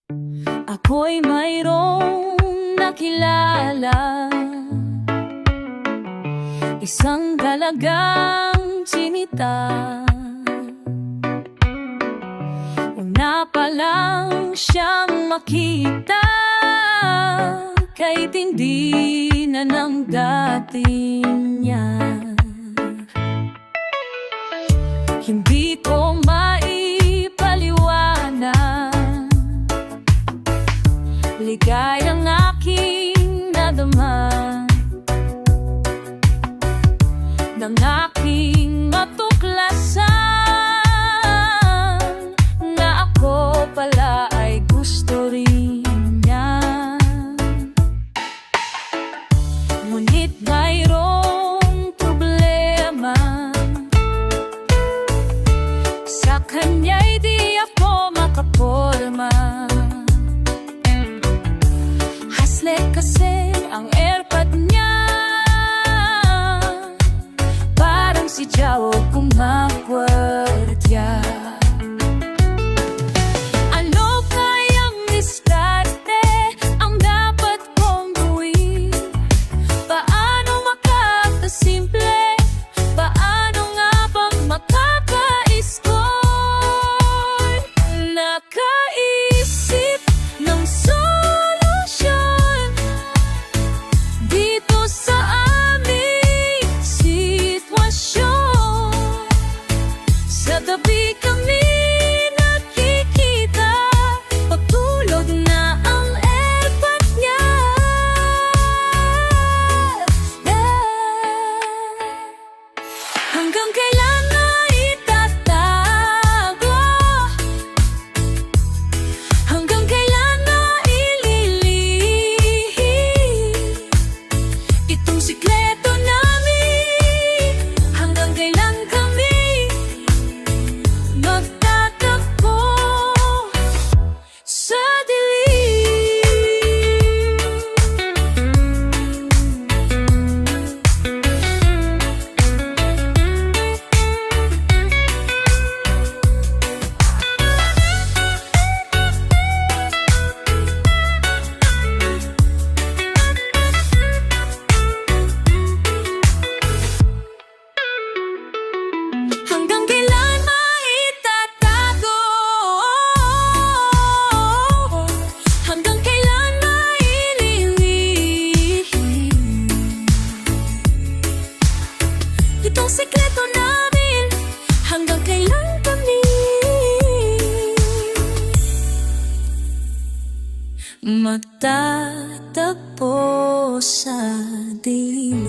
Ako'y mayroong nakilala, isang dalagang chinita. Una pa lang siyang makita, kahit hindi na ng dating niya. Hindi ko maipaliwanag ligayang aking nadama nang aking matuklasan na ako pala ay gusto rin niya. Ngunit mayroong problema, sa kanya'y di ako makaporma. Haslet kasi ang airpod niya, parang si Jao kumakwartya. Ano kayang diskarte ang dapat kong gawin? Paano makakasimple? Paano nga bang makaka-score? Nakaisip ng solusyon dito sa aming sitwasyon. Sa tabi kami nakikita, pagtulog na ang airpod niya. Hanggang kailan na itatago? Hanggang kailan na ililihim itong sikreto namin? Hanggang kailan kami magtatakbo sa dilim? Hanggang kailan maitatago? Hanggang kailan maililihim itong sekreto namin? Hanggang kailan kami magtatagpo sa dilim?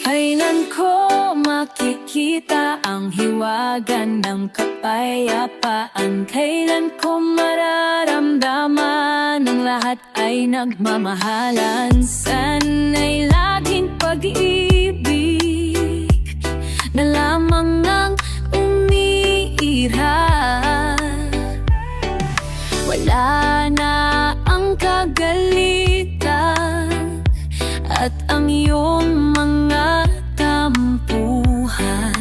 Kailan ko makikita ang hiwaga ng kapayapaan? Kailan ko mararamdaman ang lahat ay nagmamahalan? Sana'y laging pag-ibig na lamang ang umiiral. Wala na ang kagalitan at ang iyong mga tampuhan.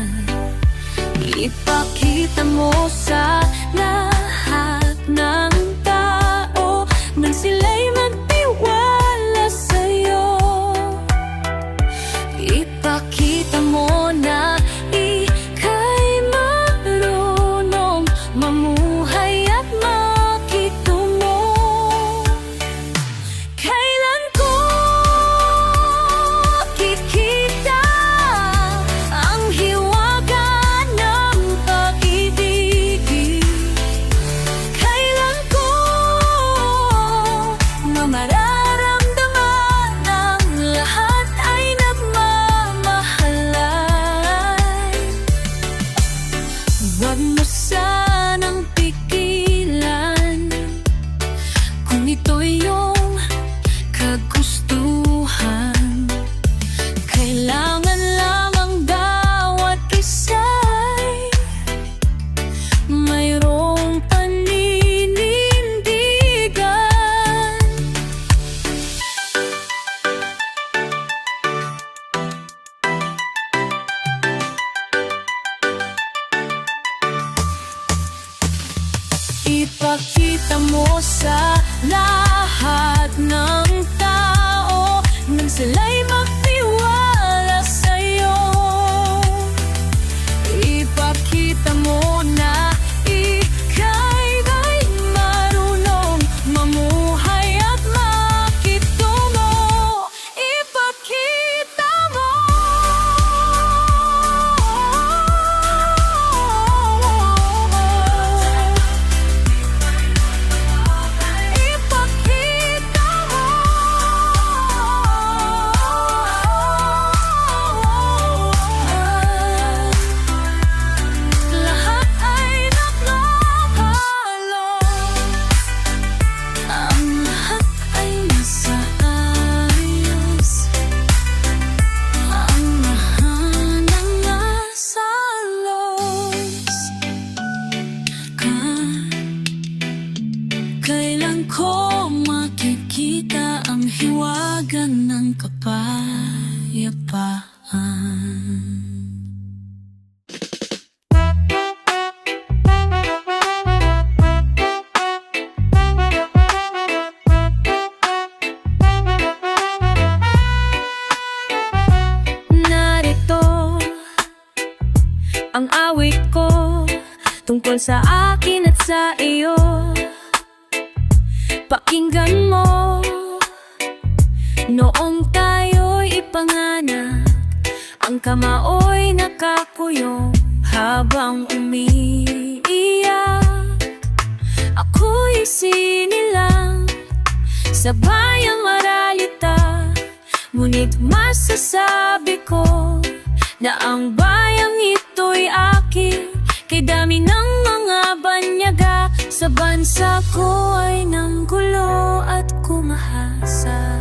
Ipakita mo sa lahat ng tao nang sila'y magtiwala sa'yo. Ipakita mo na ika'y marunong mamuhay at makitungo. Kailan ko kikita ang hiwaga ng pag-ibig? ipakita mo sa lahat ng tao nang sila'y magtiwala sa'yo. Ipakita mo na ika'y marunong mamuhay at makitungo. Ipakita mo. Ipakita mo. Lahat ay nakakalos. Ang lahat ay nasa ayos. Ang mahanang nasa los. Kailan ko makikita ang hiwagan ng kapayapaan? Narito ang awit ko tungkol sa akin at sa iyo. Pakinggan mo. Noong tayo'y ipanganak, ang kamaoy nakakuyong habang umiiyak. Ako'y sinilang sa bayang maralita, ngunit masasabi ko na ang bayang ito'y akin. Kay dami ng mga banyaga sa bansa ko ay nanggulo at kumahasa.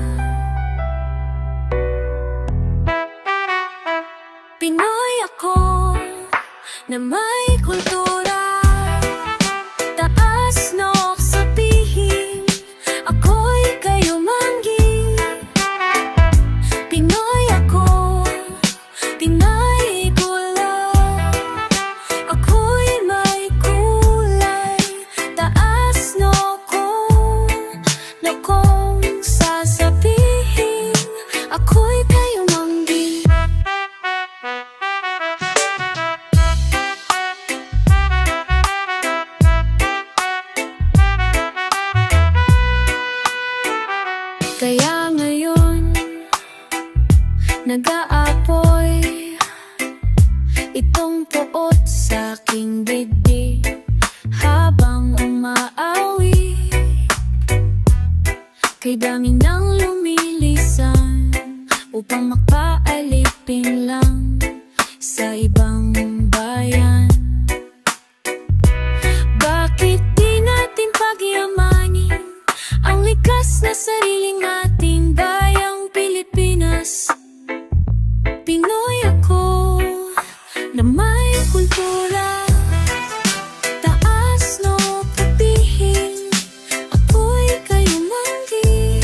Pinoy ako na may kultura, taas nok sabihin, ako'y kayumanggi. Pinoy ako, Pinay kulay, ako'y may kulay, taas nokong sasabihin, ako'y kayumanggi. Kaya ngayon, nag-aapoy itong puot sa aking bibig habang umaawi. Kay dami nang lumilisan upang makpaalipin lang sa ibang bayan. Bakit di natin pagyamanin ang likas na sariling ating bayang Pilipinas? Pinoy ako na may kultura, taas no kapihin, ako'y kayumanggi.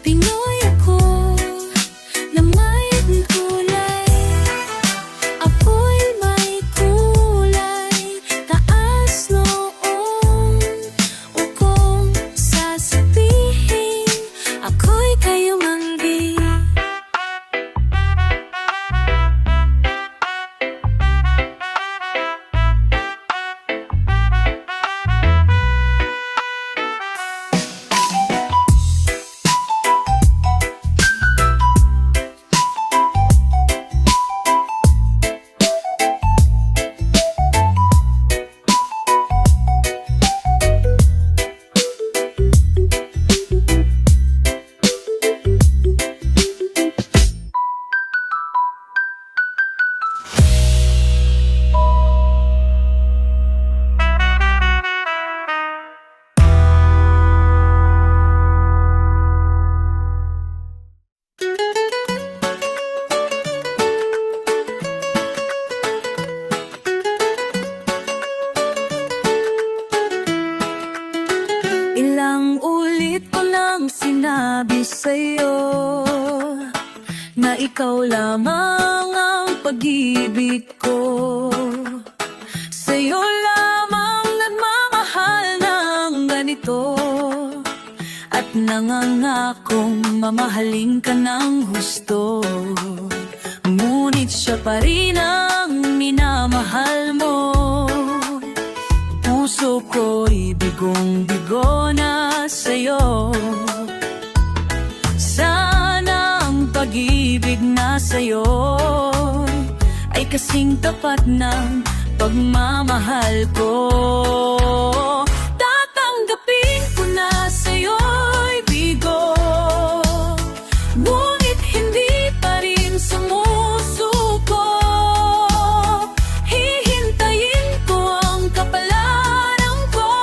Pinoy ako na may kulay, ako'y may kulay, taas noong ukong sasabihin, ako'y kayumanggi. Ilang ulit ko lang sinabi sa'yo na ikaw lamang ang pag-ibig ko. Sa'yo lamang nagmamahal na ito at nangangakong mamahalin ka ng husto. Ngunit siya pa rin ang minamahal mo. Puso ko'y bigong-bigo na sa'yo. Sana ang pag-ibig na sa'yo ay kasing tapat ng pagmamahal ko. Tatanggapin ko na sa'yo'y bigo, ngunit hindi pa rin sumusuko. Hihintayin ko ang kapalaran ko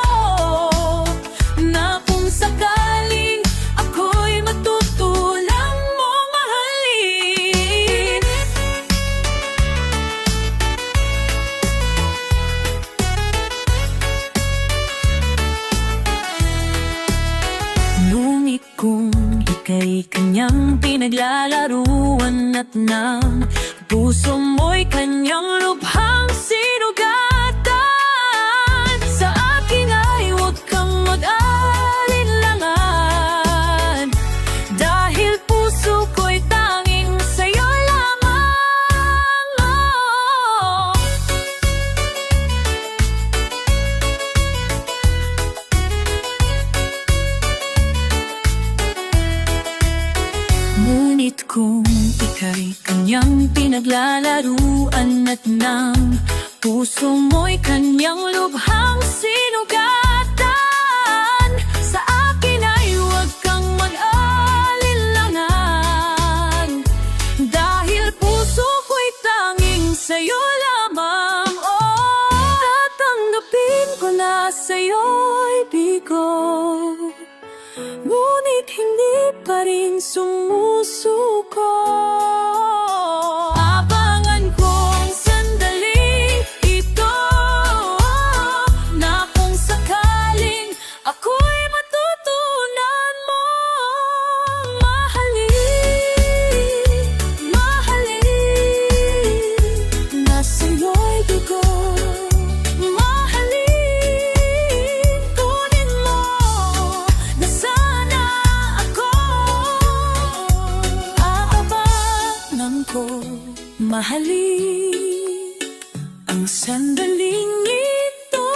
na kung sakaling ako'y matutulang mo mahalin. Ngunit kung ika'y kanyang pinaglalaruan at ng puso mo'y kanyang lubhang sinugatan, sa akin ay huwag kang mag-alinlangan, dahil puso ko'y tanging sa'yo lamang. Ngunit kung ika'y kanyang pinaglalaruan at ng puso mo'y kanyang lubhang sinugatan, sa akin ay huwag kang mag-alinlangan, dahil puso ko'y tanging sa'yo lamang. Oh, tatanggapin ko na sa'yo'y bigo, ngunit hindi pa rin sumusuko. Abangan ko ang sandaling ito na kung sakaling ako'y matutunan mo mahalin, mahalin, na sa'yo'y bigo. Mahalin ang sandaling ito,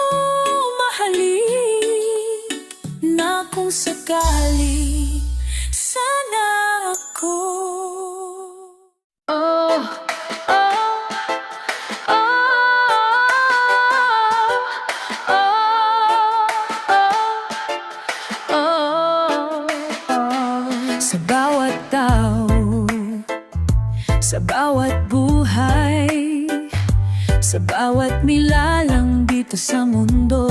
mahalin na kung sakali sana ako. Oh, oh, oh, oh, oh. Sa bawat tao, sa bawat buhay, sa bawat nilalang dito sa mundo,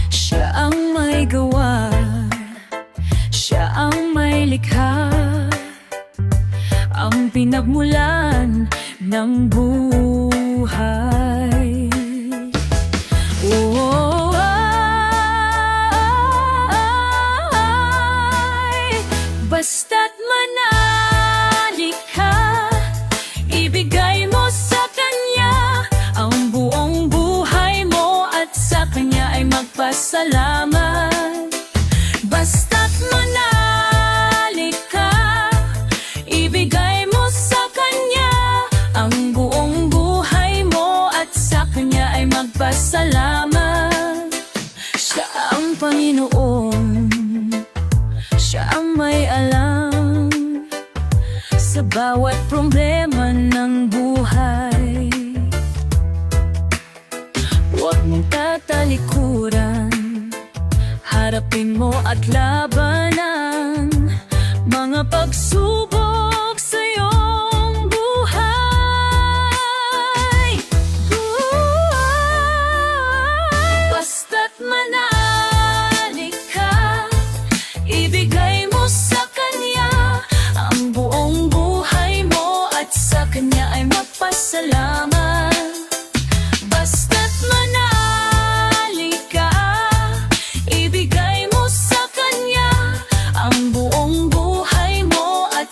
siya ang may gawa, siya ang may likha, ang pinagmulan ng buhay. Oh, basta't manali ka, ibigay mo sa kanya ang buong buhay mo at sa kanya ay magpasalamat. Basta't manali ka, ibigay mo sa kanya ang buong buhay mo at sa kanya ay magpasalamat. Siya ang Panginoon, siya ang may alam sa bawat problema ng buhay. Huwag mong tatalikuran, harapin mo at labanan mga pagsubok sa iyong buhay. Basta't manali ka, ibigay mo sa kanya ang buong buhay mo at sa kanya ay magpasalamat. Basta't manali ka, ibigay mo sa kanya ang buong buhay mo at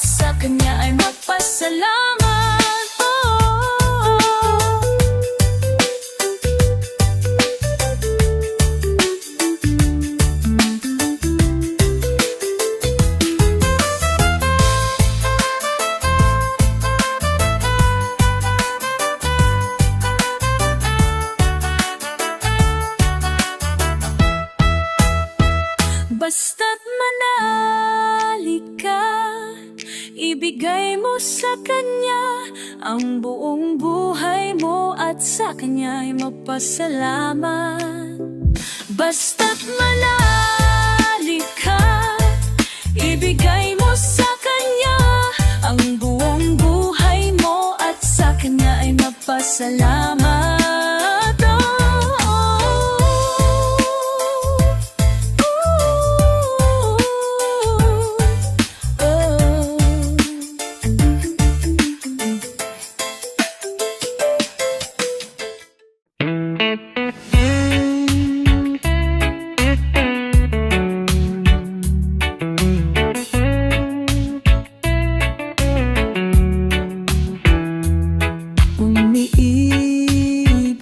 Basta't manali ka, ibigay mo sa kanya ang buong buhay mo at sa kanya'y magpasalamat. Basta't manali ka, ibigay mo sa kanya ang buong buhay mo at sa kanya'y magpasalamat. Umiibig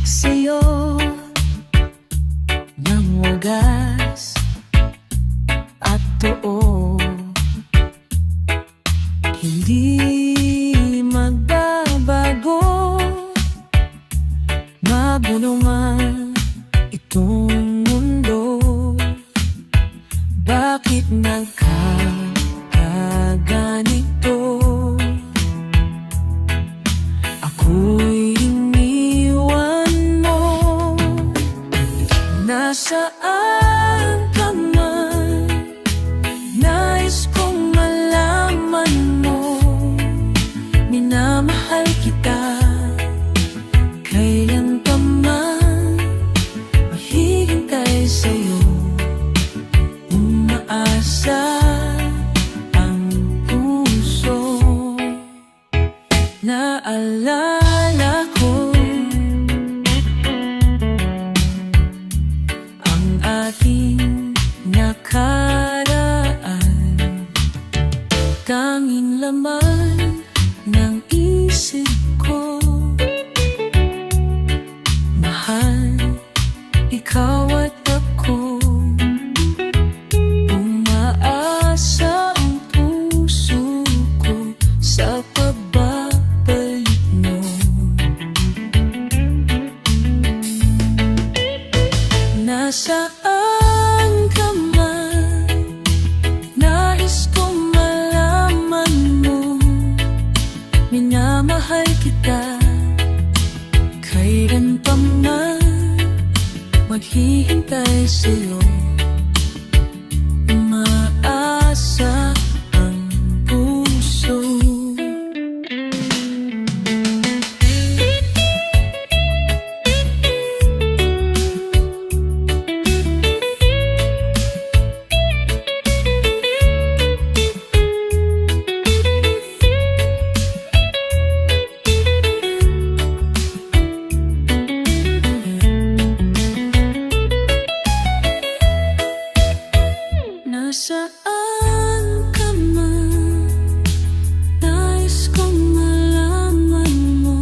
sa'yo ng wagas at totoo, hindi magbabago. Magulo man itong mundo, bakit nagkakaganito? Ako'y iniwan mo. Nasaan ka man? Nais kong malaman mo, minamahal kita. Kailan pa man mahihintay sa'yo, umaasa ang puso. Naalala ko ang ating nakaraan, tanging laman ng isip ko. Mahal, ikaw at ako, umaasa ang puso ko sa pagbabalik mo. Nasaan ka man? Nais kong malaman mo, minamahal kita. Kailan pa man maghihintay sa'yo, umaasa ang puso. Nasaan ka man? Nais kong malaman mo,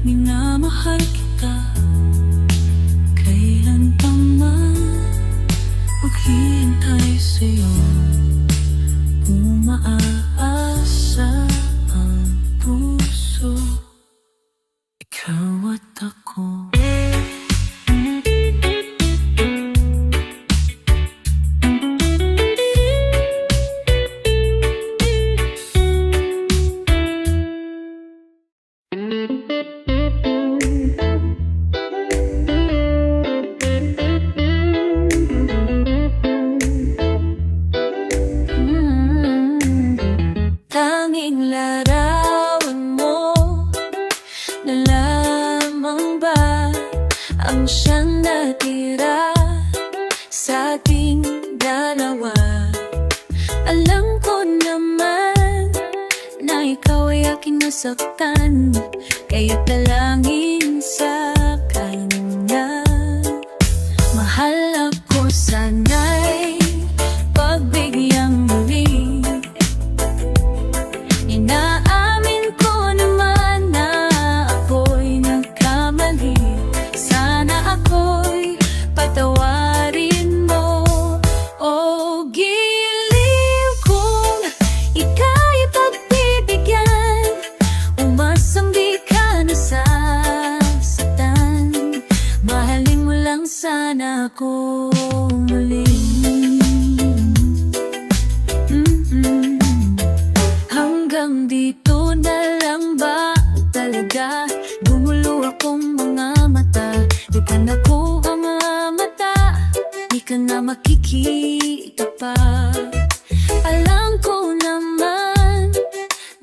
minamahal kita. Kailan pa man maghihintay sa'yo, umaasa ang puso. Ikaw at ako. Tanging larawan mo na lamang ba ang siyang natira sa ating dalawa? Alam ko naman na ikaw ay aking nasaktan, kaya't dalangin sa kanya. Mahal ako, sana'y pagbigyan muli. Inaamin ko naman na ako'y nagkamali. Sana ako'y patawarin mo. O giliw kong ika'y pagbibigyan, umasang di ka na sa na makikita pa. Alam ko naman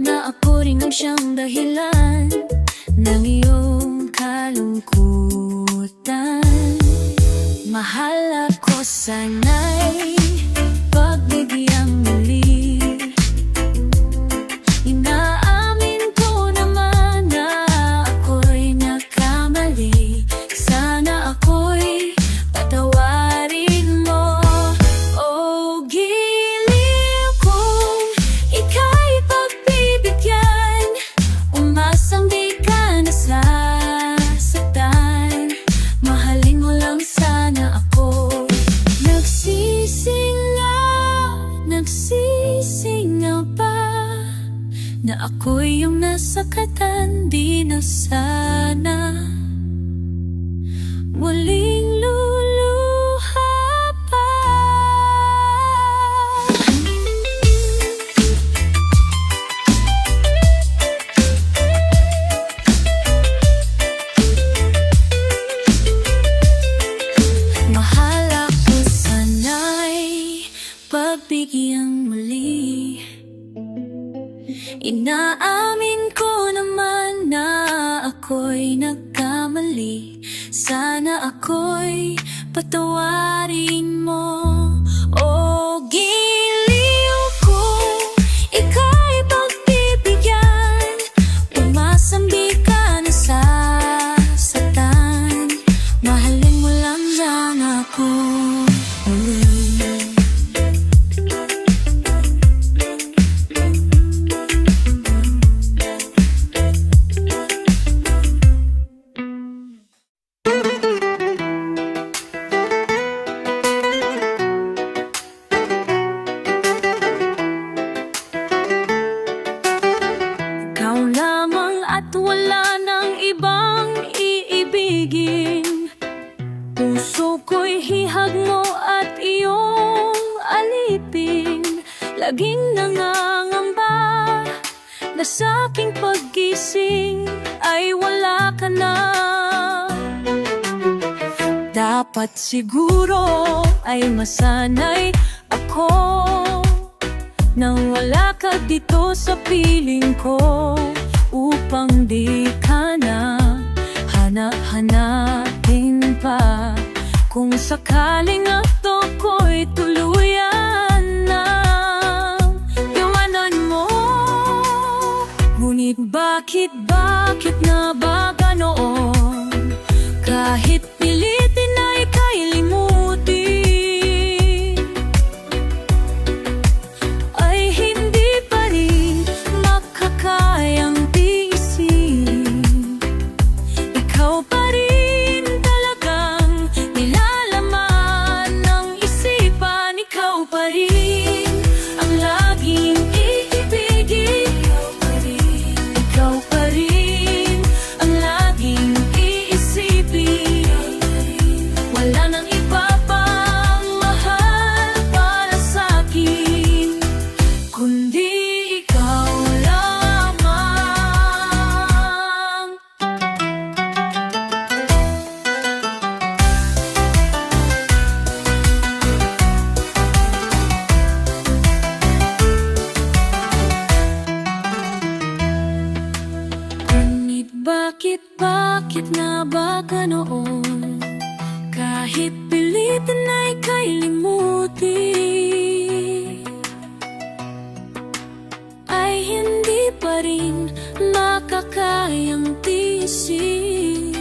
na ako rin ang siyang dahilan ng iyong kalungkutan. Mahal ako, sana'y pagbigyang muli. Inaamin ko naman na ako'y nagkamali. Sana ako'y patawarin mo. O giliw kong ika'y pagbibigyan, umasang di ka nasasaktan. Mahalin mo lang sana ako. Nagsisingaw pa na ako'y yung nasakatan. Di na sana muling luluha pa. Mahal ako, sana'y pagbigyang muli. Inaamin ko naman na ako'y nagkamali. Sana ako'y patawarin mo. O giliw ko, ika'y pagbibigyan, umasang di ka nasasaktan. Mahalin mo lang sana ako ulit. Ikaw lamang at wala nang ibang iibigin. Puso ko'y hihag mo at iyong alipin. Laging nangangamba na sa aking paggising ay wala ka na. Dapat siguro ay masanay ako nang wala ka dito sa piling ko, upang di ka na hanap-hanapin pa. Kung sakaling ako'y tuluyan na iwanan mo. Ngunit bakit na ba ganoon? Kahit pilitin ay kailimutin, ay hindi pa rin makakayang tiisin. Ikaw pa rin talagang nilalaman ng isipan. Ikaw pa rin ang laging iibigin. Ikaw pa rin ang laging iisipin. Wala nang iba pang mahal para sa'kin, kundi ikaw lamang. Ngunit bakit na ba ganoon? Kahit pilitin ay kailimutin, ay hindi pa rin makakayang tiisin.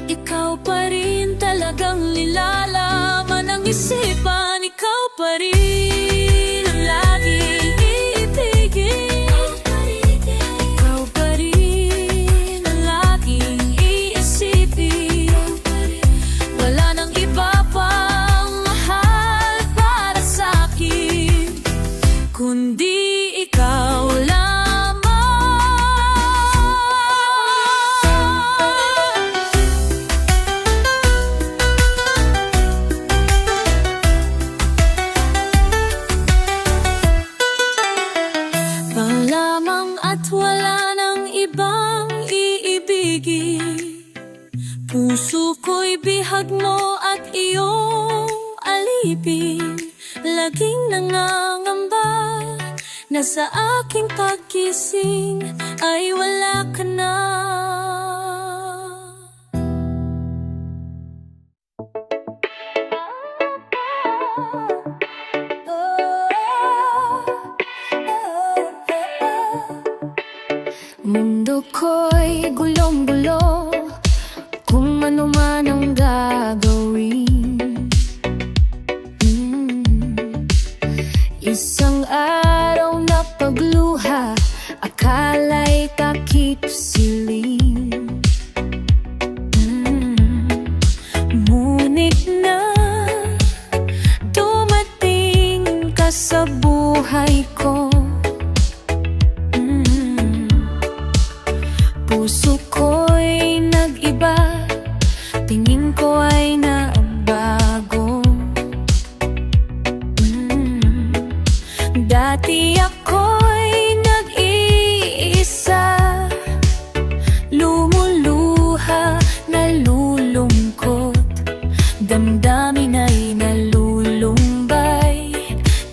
Ikaw pa rin talagang nilalaman ng isipan. Ikaw pa rin ang laging iibigin. Ikaw pa rin ang laging iisipin. Wala nang iba pang mahal para sa'kin, kundi ikaw lamang. pag-ibig, laging nangangamba na sa aking pagkising ay wala ka na. Mundo ko'y gulong-gulo, kung ano man ang gagawin. Isang araw na pagluha, akala'y takip siling. Ngunit na dumating ka sa buhay ko, puso ko'y nag-iba, tingin ko ay nabago. Dati ako'y nag-iisa, lumuluha, nalulungkot, damdamin ay nalulumbay,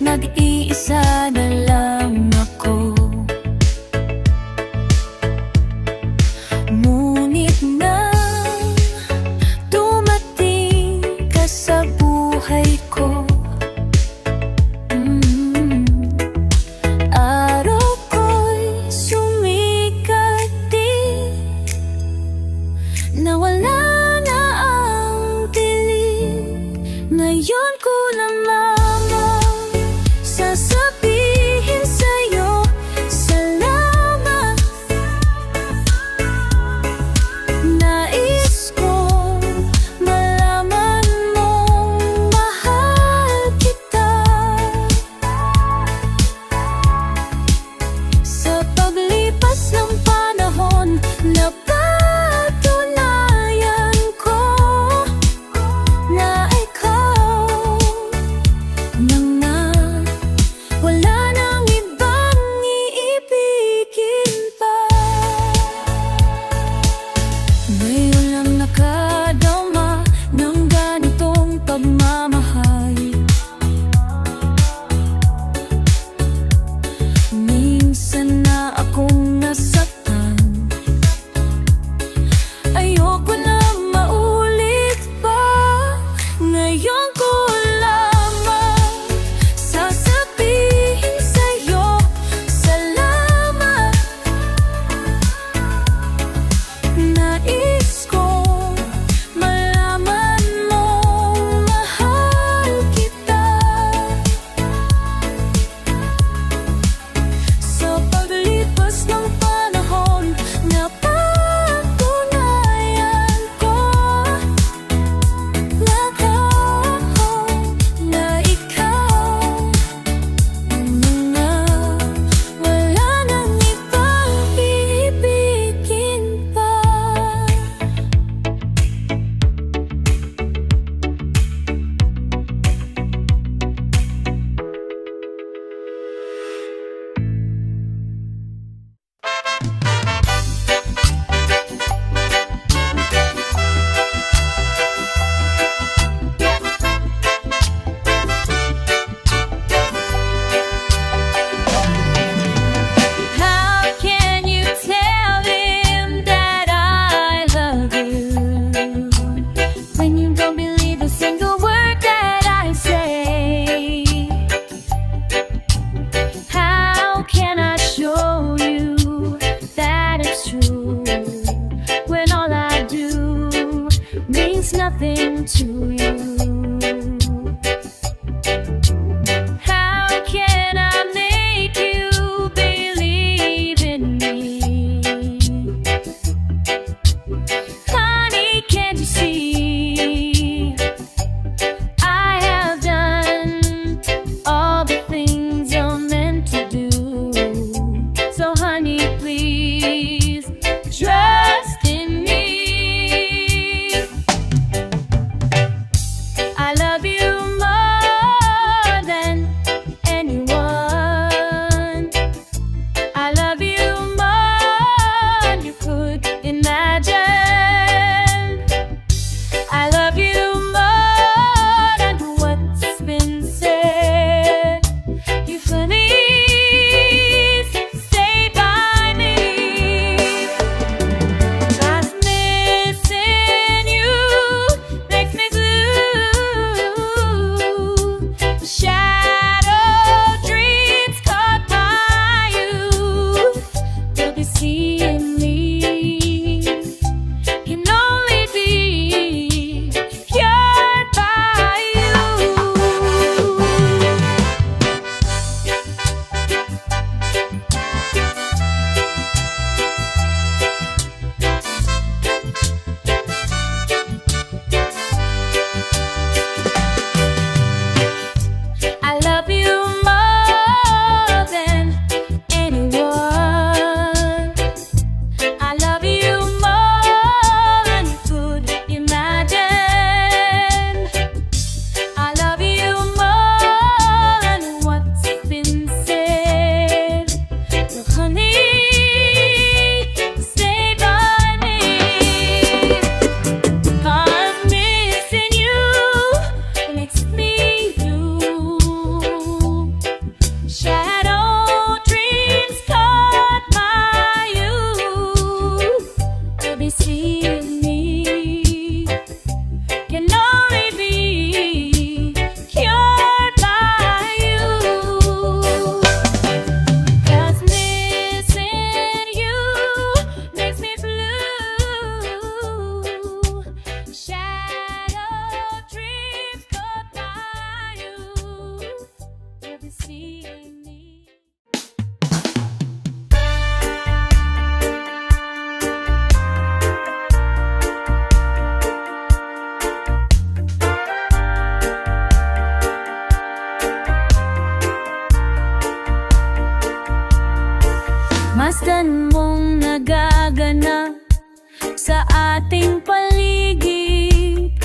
nag-iisa na lang ako. Ngunit nang dumating ka sa buhay ko, araw ko'y sumikat din, nawala na ang dilim. Ngayon ko lamang sasabihin sa'yo, salamat. Nais kong malaman mong mahal kita. Sa paglipas ng panahon, napatunayan ko na ikaw na nga Masdan mong nagaganap sa ating paligid.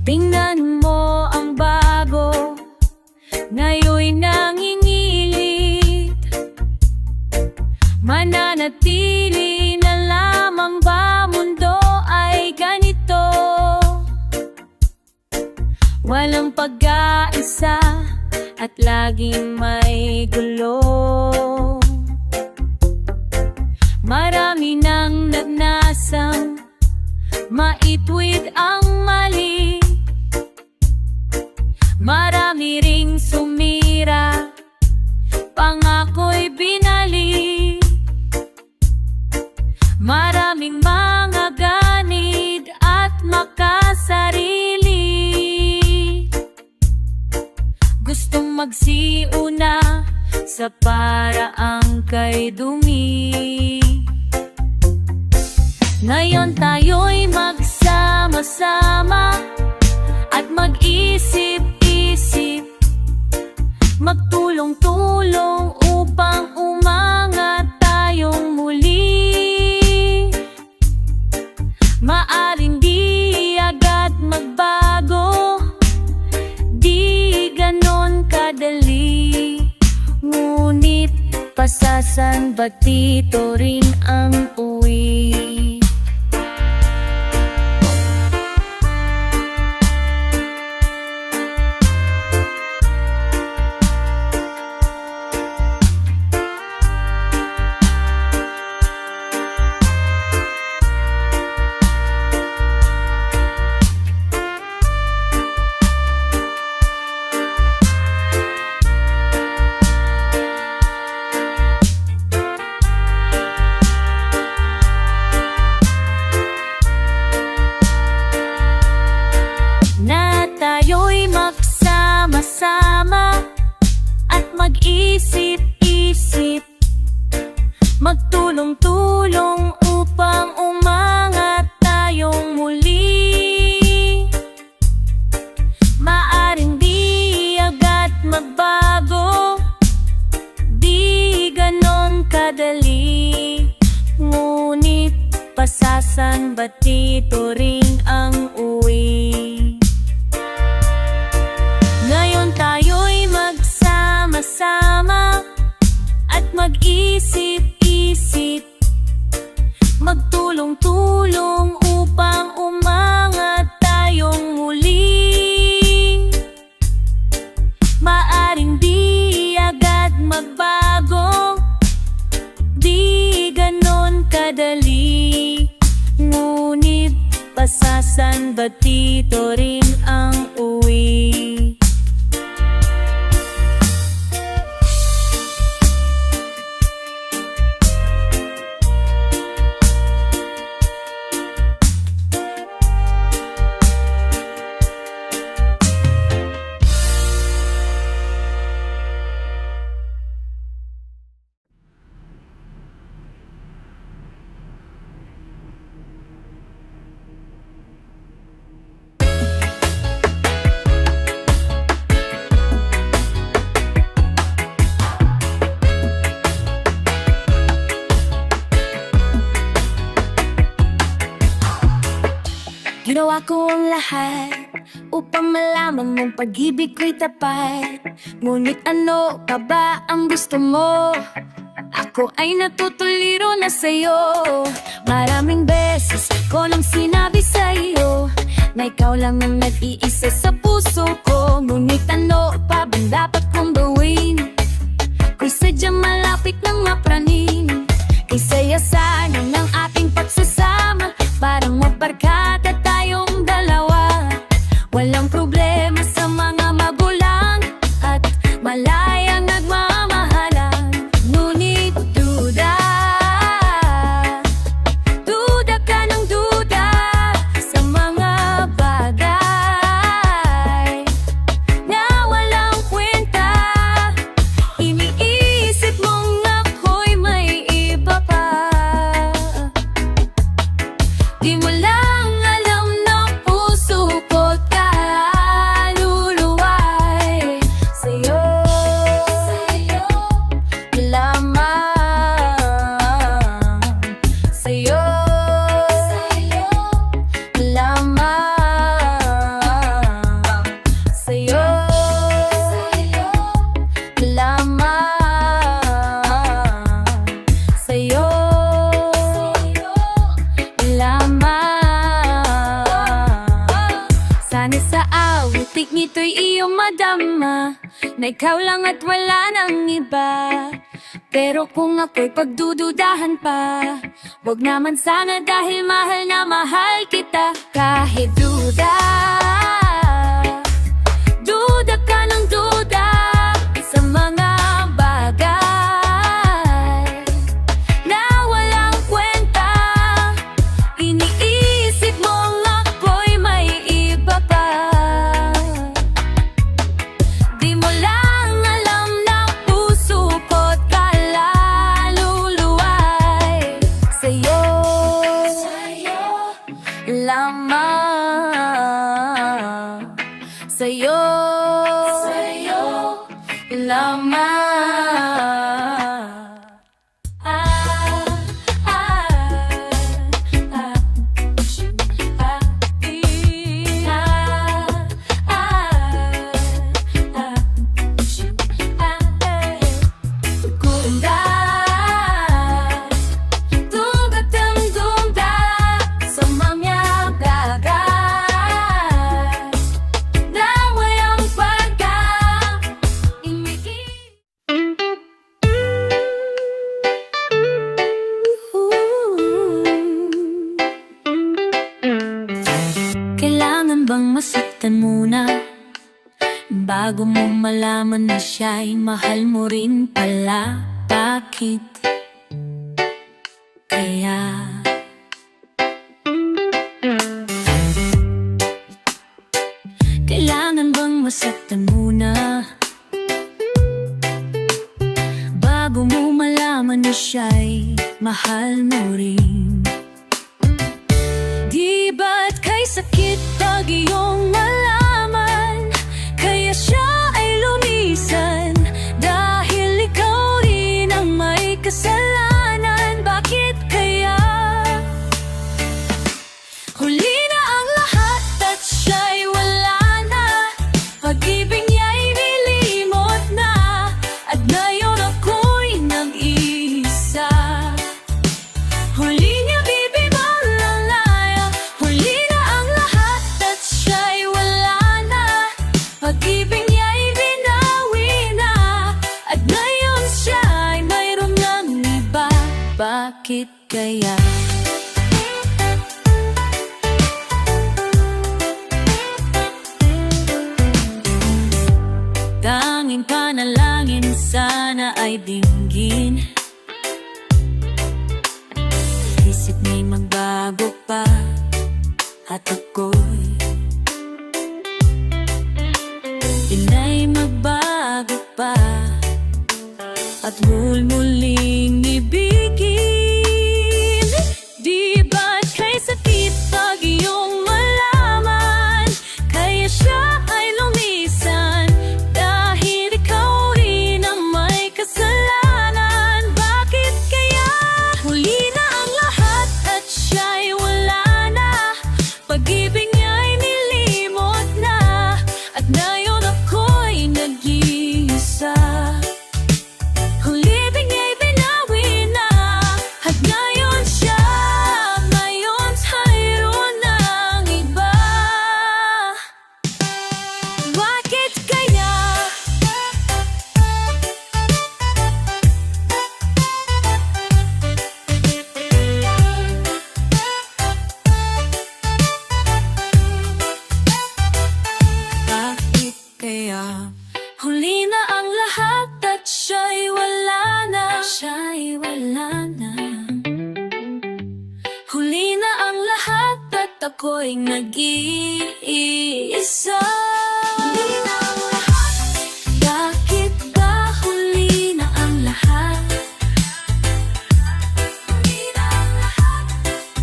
Tingnan mo ang bago, ngayon'y nangingilit. Mananatili na lamang ba mundo ay ganito? Walang pag-aisa at laging may gulo. Marami nang nagnasang maitwid ang mali. Marami ring sumira, pangako'y binali. Maraming mga ganid at makasarili, gustong magsiuna sa paraang kay dumi. Ngayon tayo'y magsama-sama at mag-isip-isip, magtulong-tulong upang umangat tayong muli. Maaring di agad magbago, di ganon kadali, ngunit pasasan batito rin ang uwi. Tayo'y magsama-sama at mag-isip-isip, magtulong-tulong upang umangat tayong muli. Maaring di agad magbago, di ganon kadali, ngunit pasasan batito rin ang uwi. Ngayon tayo'y magsama-sama at mag-isip-isip, magtulong-tulong upang umangat tayong muli. Maaring di agad magbago, di ganon kadali, ngunit pasasan batito rin ang uwi. Ginawa ko ang lahat upang malaman mong pag-ibig ko'y tapat. Ngunit ano pa ba ang gusto mo? Ako ay natutuliro na sa'yo. Maraming beses ko nang sinabi sa'yo na ikaw lang ang nag-iisa sa puso ko. Ngunit ano pa bang dapat kong gawin? Kung sadyang malapit ng mapraning, kay saya sana ng ating pagsasama, parang mabarkada tayong dalawa. Walang problema sa mga magulang at malayang nagmamahalan. Ngunit duda ka ng duda sa mga bagay na walang kwenta. Iniisip mong ako'y may iba pa. Di mo lang alam na puso ko't kaluluway sa'yo. Butik nito'y iyong madama na ikaw lang at wala nang iba. Pero kung ako'y pagdududahan pa, wag naman sana dahil mahal na mahal kita. Kahit duda, duda ka ng duda sa mga bagay na walang kwenta. Iniisip mong ako'y may iba pa. Di mo lang alam na puso ko't kaluluway sa'yo lamang, sa'yo lamang. Kailangan bang masaktan muna bago mo malaman na siya'y mahal mo rin pala? Bakit kaya? Kailangan bang masaktan muna bago mo malaman na siya'y mahal mo rin? Di ba't kay sakit pag iyong malaman, kaya siya ay lumisan dahil ikaw rin ang may kasalanan? Bakit kaya? Huli na ang lahat at siya'y wala na, pag-ibig niya'y nilimot na, at ngayon ako'y nag-iisa. Huli niya bibimalalaya, huli na ang lahat at siya'y wala na, pag-ibig niya'y binawi na, at ngayon siya'y mayroon ng iba. Bakit kaya? Tanging panalangin sana ay dinggin, isip niya'y magbago pa, at ako'y ina'y magbago pa, at muling ibigin. Di ba't kay sakit pag iyong malaman, kaya siya ay lumisan dahil ikaw rin ang may kasalanan? Bakit kaya? Huli na ang lahat at siya'y wala na, pag-ibig niya'y nilimot na, at ngayon ako'y nag-iisa. Huli-ibig niya'y binawi na, at ngayon siya, ngayon mayroon ng iba. Bakit kaya? Bakit kaya? Huli na ang lahat at siya'y wala na, siya'y wala na. Huli na ang lahat at ako'y nag-iisa. Huli na ang lahat. Bakit ba huli na ang lahat? Huli na ang lahat.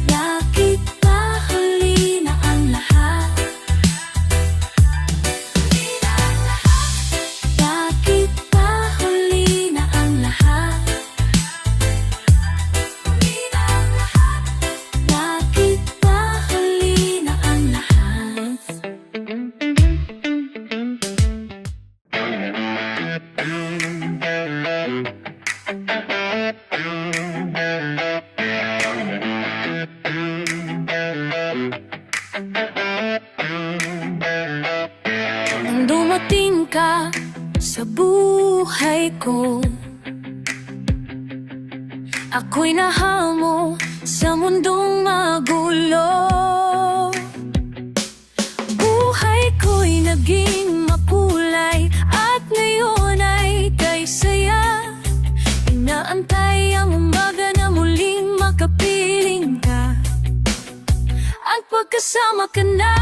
Bakit ba huli na ang lahat? Huli na ang lahat. Bakit ba huli na ang lahat? Huli na ang lahat. Bakit ba huli na ang lahat? Nang dumating ka sa buhay ko, ako'y nahamo sa mundong magulo. Buhay ko'y naging makulay at ngayon ay kay saya. Inaantay ang umaga na muling makapiling ka at pagkasama ka na.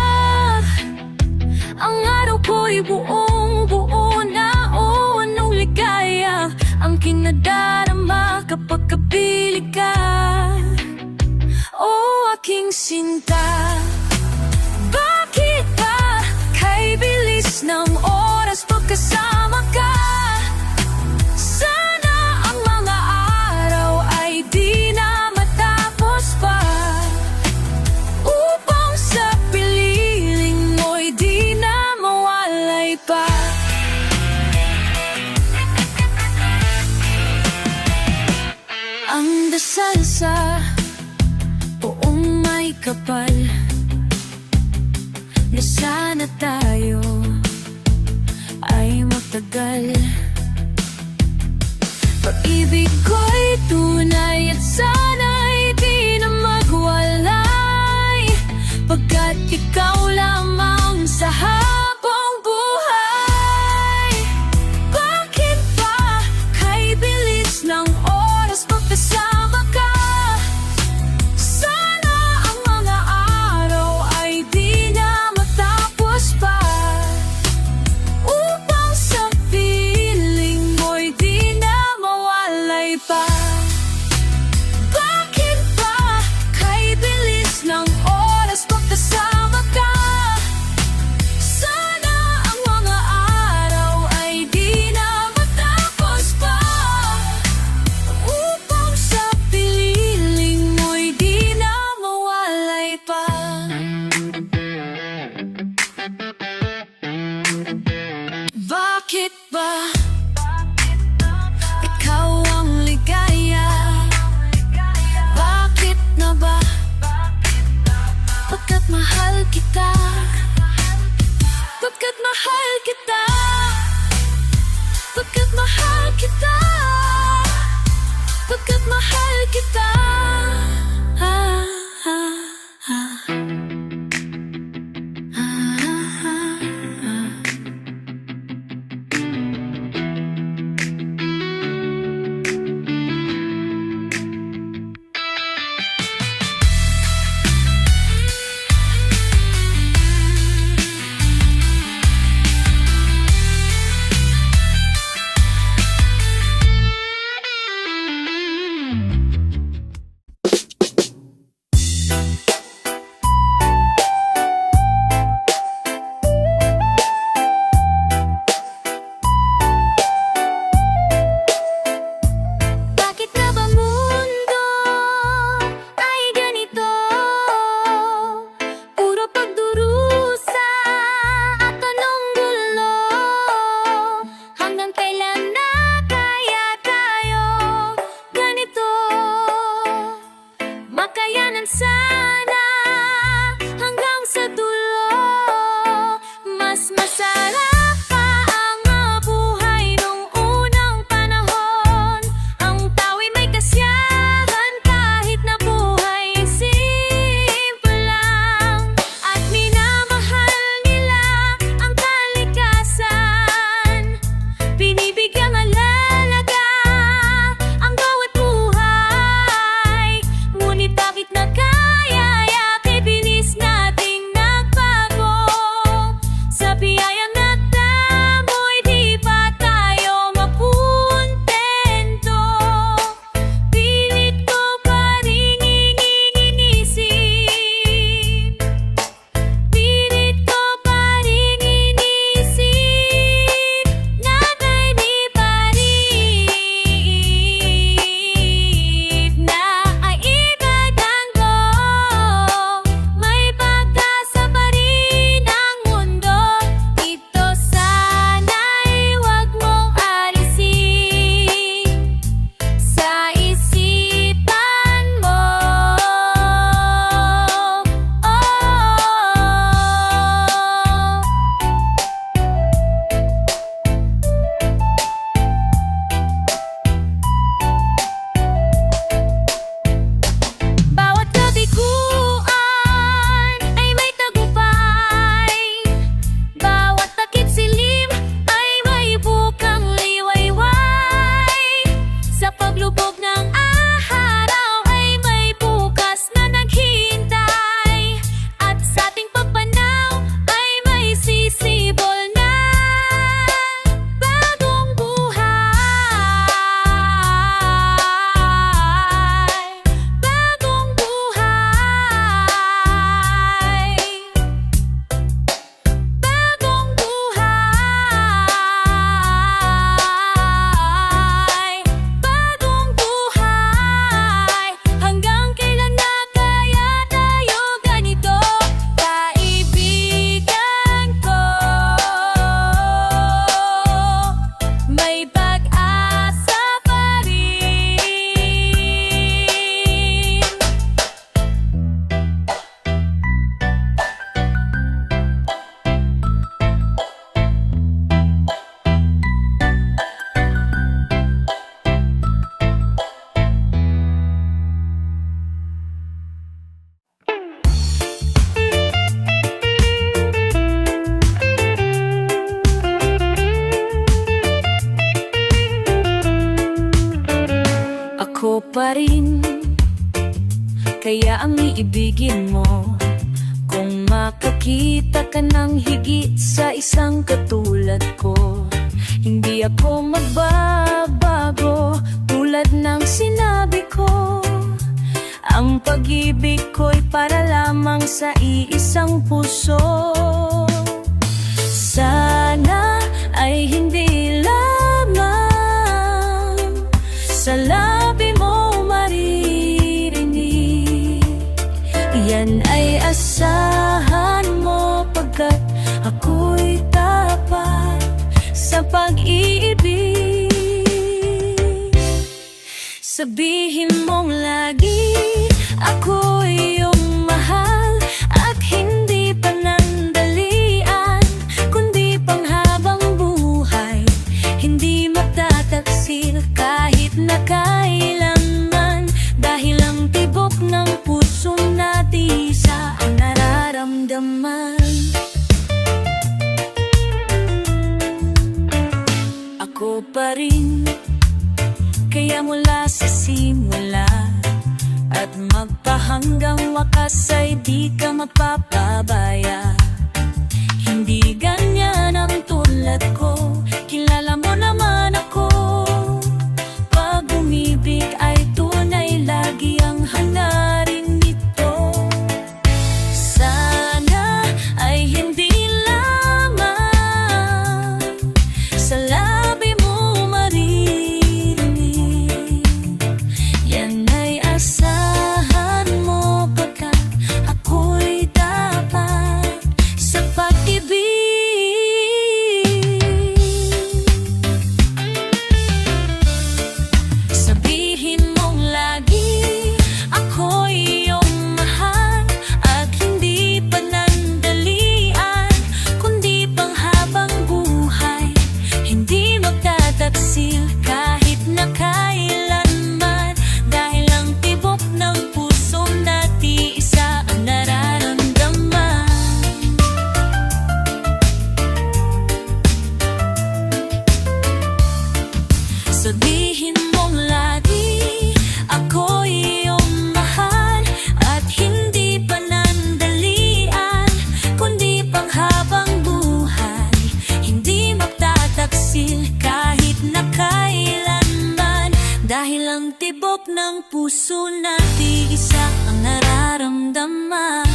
Ang araw ko'y buong buo na. O anong ligaya ang kinadarama kapag kapiling ka. O aking sinta, bakit ba kay bilis ng oras pagkasama ka? Sana ang mga araw ay di na matapos pa, upang sa pililing mo'y di na mawalay pa. Ang dasal sa poong may kapal na sana tayo ay magtagal. Pag-ibig ko'y tunay at sana'y di na magwalay, pagkat ikaw lamang sa habang buhay. Bakit ba kay bilis ng oras pagkasama ka? Sana ang mga araw ay di na matapos pa, upang sa feeling mo'y di na mawalay pa. Bakit ba kay bilis ng oras pagkasama ka? Sana ang mga araw ay di na matapos pa, upang sa piling mo'y di na mawalay pa. Bakit ba ikaw ang ligaya? Bakit na ba? Pagkat mahal kita, pagkat mahal kita, pagkat mahal kita, pagkat mahal kita. Ah, ah, ah. Ah, ah, ah. ka ng higit sa isang katulad ko. Hindi ako magbabago, tulad ng sinabi ko. Ang pag-ibig ko'y para lamang sa iisang puso. Sana ay hindi lamang sa labi mo maririnig. Yan ay asahan mo pagkat ako'y tapat sa pag-ibig. Sabihin mong lagi ako'y iyong mahal at hindi panandalian, kundi panghabang buhay. Hindi magtataksil kahit na kailanman, dahil ang tibok ng puso natin sa ang nararamdaman. Ako pa rin, kaya mula sa simula at magpahanggang wakas ay di ka mapapabaya. Hindi ganyan ang tulad ko, kilala mo naman ako. Pag umibig ay tunay, lagi ang hangarin nito. Sana ay hindi lamang sa labi mo maririnig. Yan ay asahan mo pagkat ako'y dapat sa pag-ibig. Sabihin mong lagi ako'y iyong mahal at hindi panandalian, kundi panghabang buhay. Hindi magtataksil kahit na kailanman, dahil ang tibok ng puso natin isa ang nararamdaman. Sabihin mong lagi ako'y iyong mahal at hindi panandalian, kundi panghabang buhay. Hindi magtataksil kahit na kailanman, dahil ang tibok ng puso natin isa ang nararamdaman.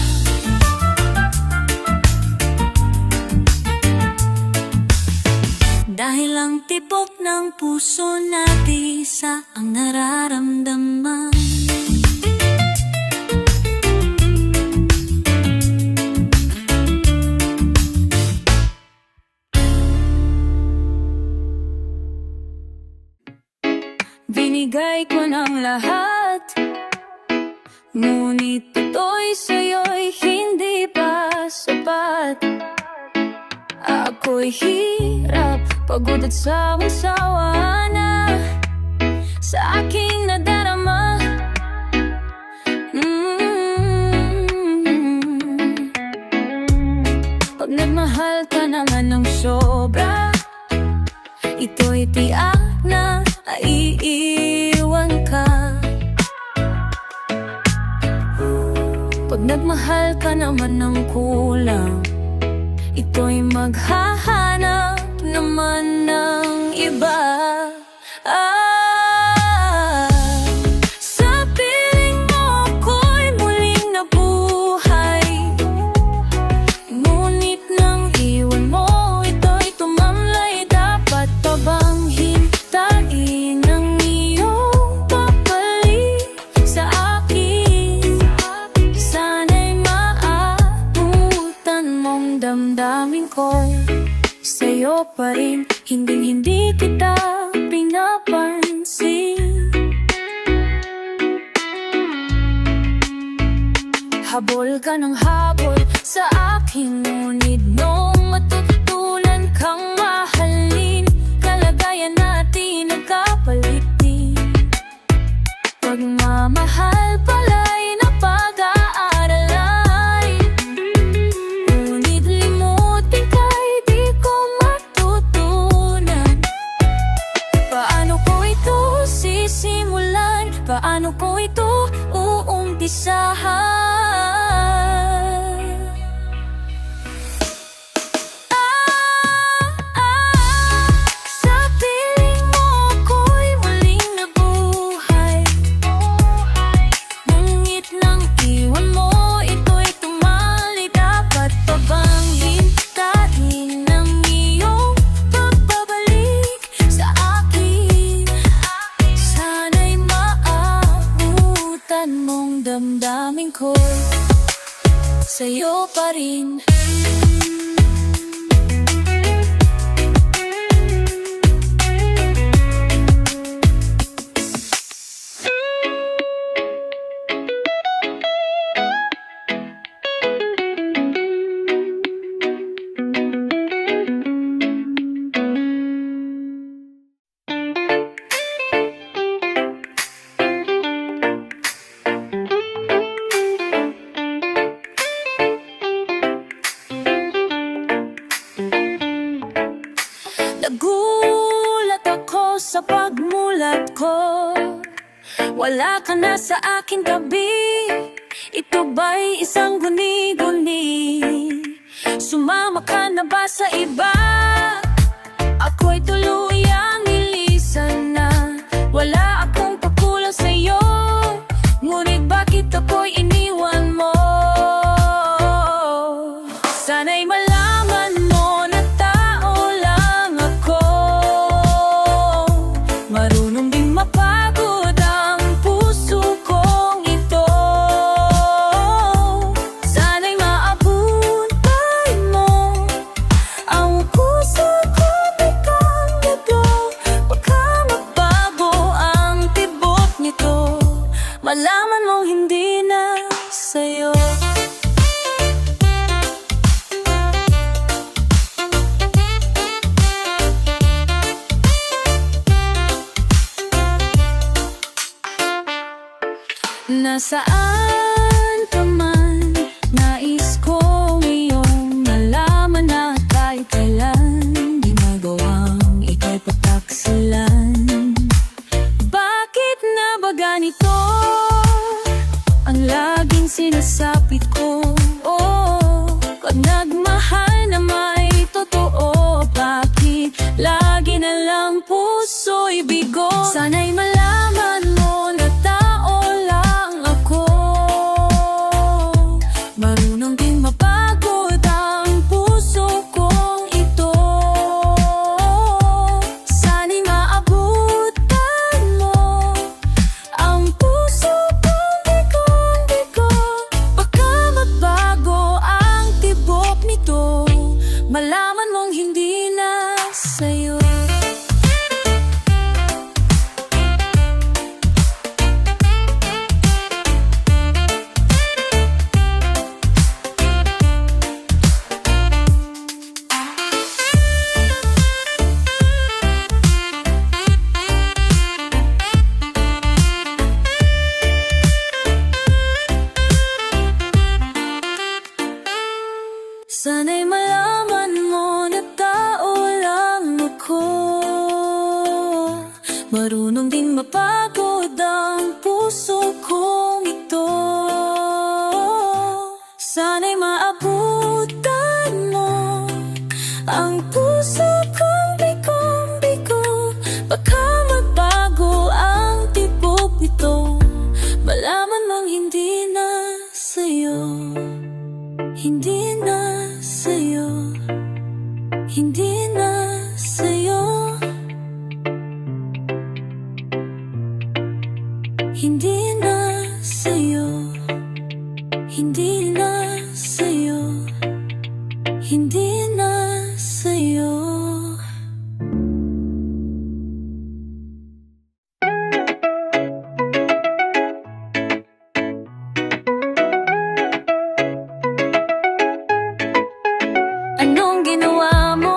Dahil ang tibok ng puso natin isa ang nararamdaman. Binigay ko ng lahat, ngunit ito'y sa'yo'y hindi pa sapat. Ako'y hirap, pagod at sawang-sawa na sa aking nadarama. Pag nagmahal ka naman ng sobra, ito'y tiyak na iiwan ka. Pag nagmahal ka naman ng kulang, ito'y maghahanap naman ng iba. Sa piling mo ako'y muling nabuhay, ngunit nang iwan mo ito'y tumamlay. Dapat pa bang hintayin ang iyong pagbalik sa akin? Sana'y maabutan mong damdamin ko sa'yo pa rin, hindi kita pinapansin. Habol ka ng habol sa aking ngunit nung matututunan kang mahalin, kalagayan natin nagkapalit din. Pagmamahal pala'y napag-aaralay, ngunit limutin ka'y di ko matutunan. Paano ko ito sisimulan? Paano ko ito uumpisahan? mo pa rin. Nagulat ako sa pagmulat ko, wala ka na sa aking tabi. Ito ba'y isang guni-guni? Sumama ka na ba sa iba? Ako'y tuluyang nilisan na, wala akong pakulang sa'yo. Ngunit bakit ako'y iniwan mo? Sana'y malaman mo na tao lang ako, marunong ding mapagod ang puso kong ito. Sana'y maabutan mo ang puso kong bigang-bigo. Baka magbago ang tibok nito, malaman mong hindi na sa'yo. Nasaan ka man, nais kong iyong nalaman na kahit kailan di magawang ika'y pataksilan. Bakit na ba ganito ang laging sinasapit ko? Pag nagmahal na may totoo, bakit lagi na lang puso'y bigo? Sana'y malaman mo na tao lang ako, marunong din mapagod ang puso kong ito. Sana'y maabutan mo ang puso kong bigong-bigo. Baka magbago ang tibok nito, malaman mong hindi na sa'yo. Sana'y malaman mo na tao lang ako, marunong din mapagod ang puso kong ito. Sana'y maabutan mo ang puso kong bigong-bigo. Baka magbago ang tibok nito, malaman mong hindi na sa'yo. Hindi na sa'yo, hindi na sa'yo, hindi na sa'yo, hindi na sa'yo, hindi na sa'yo. Anong ginawa mo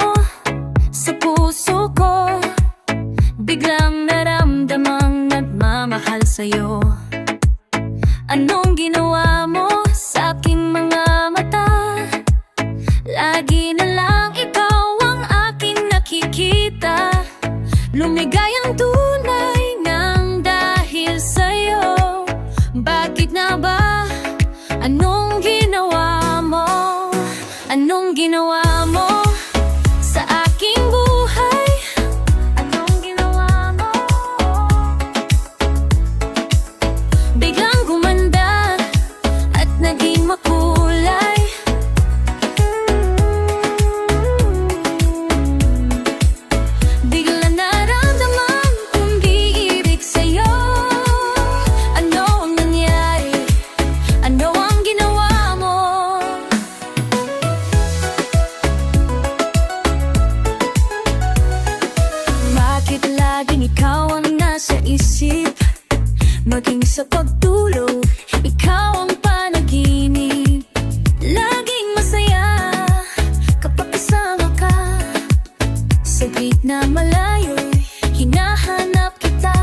sa puso ko? Biglang naramdamang nagmamahal sa'yo. Anong ginawa mo sa aking mga mata? Lagi na lang ikaw ang aking nakikita. Lumigayang tunay nang dahil sa'yo. Bakit na ba? Anong ginawa mo? Anong ginawa mo sa aking buhay? Anong ginawa mo? Biglang gumanda at naging makulay. Biglang naramdaman ko maging sa pagtulog, ikaw ang panaginip. Laging masaya kapag kasama ka. Sa gitna malayo'y hinahanap kita.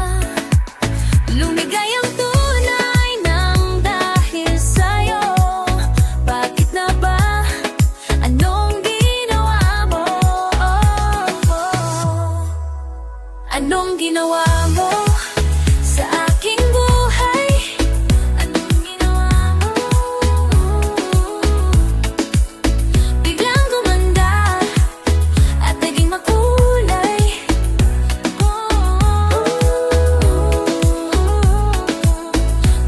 Lumigay ang tunay ng dahil sa'yo. Bakit na ba? Anong ginawa mo? Anong ginawa mo sa aking buhay? Anong ginawa mo? Biglang gumanda at naging makulay.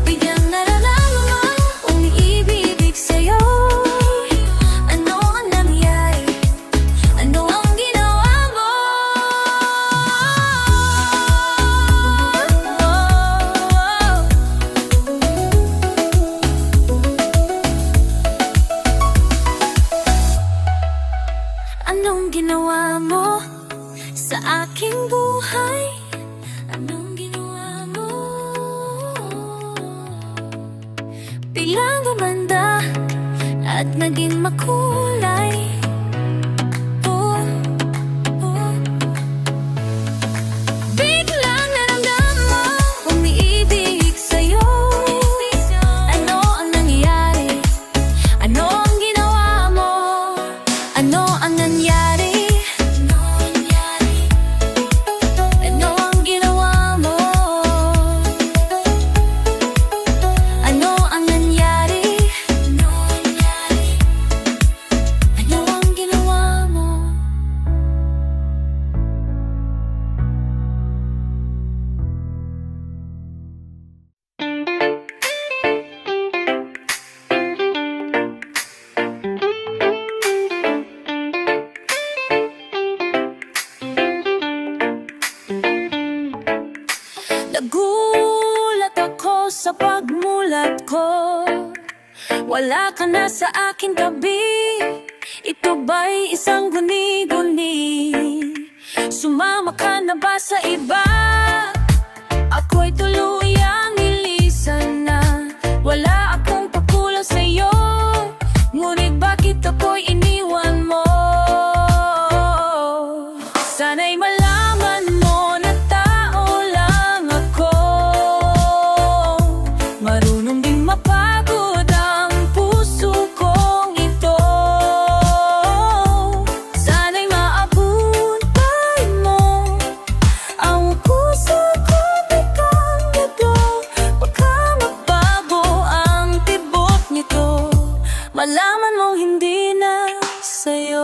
Biglang nararamdaman umiibig sa'yo. Ano ang nangyari? Ano ang ginawa mo? Anong ginawa mo sa aking buhay? Anong ginawa mo? Biglang gumanda at naging makulay. Oh, oh. Biglang naramdaman umiibig sa'yo. Ano ang nangyari? Ano ang ginawa mo? Ano ang nangyari? Ano ang ginawa mo? Ano ang nangyari? Ano ang ginawa mo? Nagulat ako sa pagmulat ko. Wala ka na sa aking tabi. Ito ba'y isang guni-guni? Sumama ka na ba sa iba? Ako'y tuluyang nilisan na. Wala akong pakulang sa'yo. Ngunit bakit ako'y iniwan mo? Sana'y malaman mo na tao lang ako. Marunong din mapagod ang puso kong ito. Sana'y maabutan mo ang puso kong bigang-bigo. Baka magbago ang tibok nito. Malaman mong hindi na sa'yo.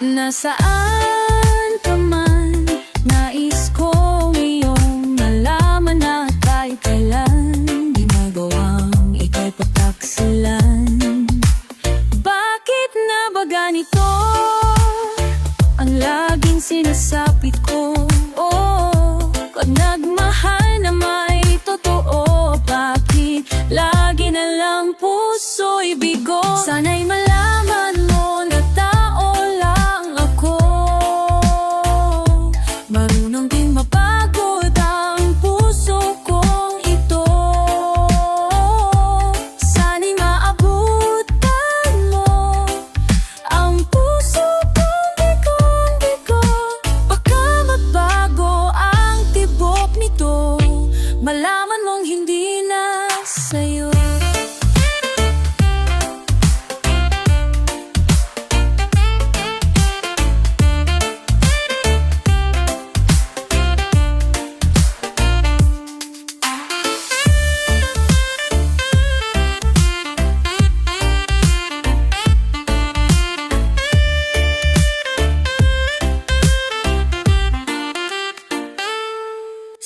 Nasaan ka man, nais kong iyong malaman na kahit kailan di magawang ika'y pagtaksilan. Bakit na ba ganito ang laging sinasapit ko? Oh, pag nagmahal na may totoo, bakit lagi na lang puso'y bigo? Sana'y malaman mo na tao lang ako. Marunong din mapagod ang puso kong ito. Sana'y maabutan mo ang puso kong bigong-bigo. Baka magbago ang tibok nito. Malaman mong hindi na sa'yo.